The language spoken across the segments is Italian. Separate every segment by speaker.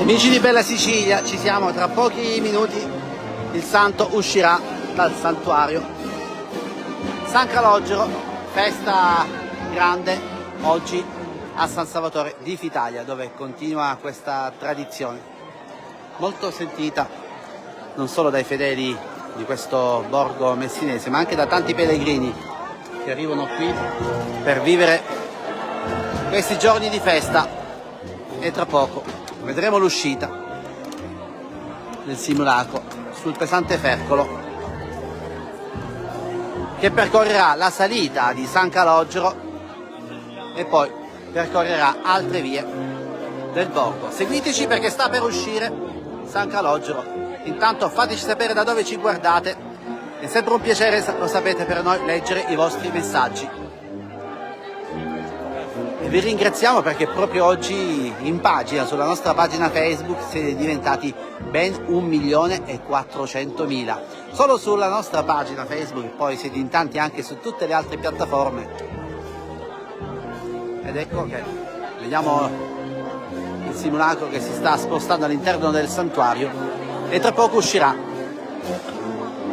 Speaker 1: Amici di Bella Sicilia, ci siamo, tra pochi minuti il santo uscirà dal santuario. San Calogero, festa grande oggi a San Salvatore di Fitalia, dove continua questa tradizione molto sentita non solo dai fedeli di questo borgo messinese, ma anche da tanti pellegrini che arrivano qui per vivere questi giorni di festa. E tra poco vedremo l'uscita del simulacro sul pesante Fercolo, che percorrerà la salita di San Calogero e poi percorrerà altre vie del borgo. Seguiteci perché sta per uscire San Calogero. Intanto fateci sapere da dove ci guardate, è sempre un piacere, lo sapete, per noi leggere i vostri messaggi. E vi ringraziamo perché proprio oggi in pagina, sulla nostra pagina Facebook, siete diventati ben 1.400.000. Solo sulla nostra pagina Facebook, poi siete in tanti anche su tutte le altre piattaforme. Ed ecco che vediamo il simulacro che si sta spostando all'interno del santuario e tra poco uscirà.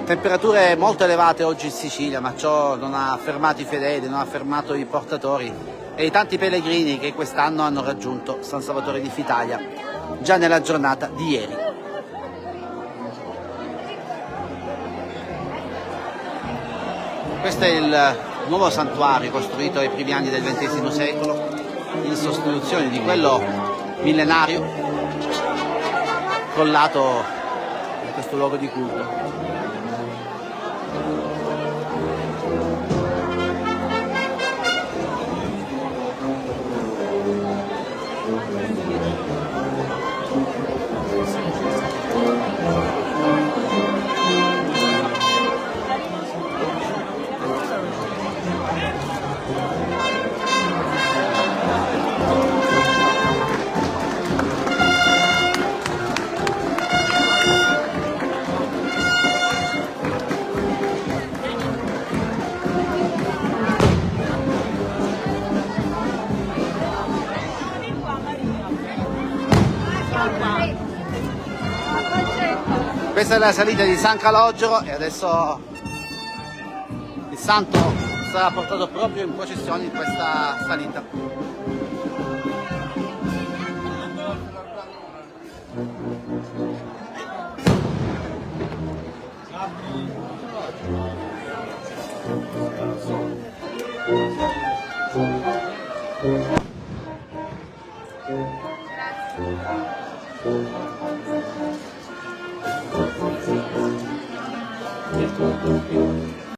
Speaker 1: Temperature molto elevate oggi in Sicilia, ma ciò non ha fermato i fedeli, non ha fermato i portatori e i tanti pellegrini che quest'anno hanno raggiunto San Salvatore di Fitalia già nella giornata di ieri. Questo è il nuovo santuario costruito ai primi anni del XX secolo in sostituzione di quello millenario crollato in questo luogo di culto. Questa è la salita di San Calogero e adesso il santo sarà portato proprio in processione in questa salita.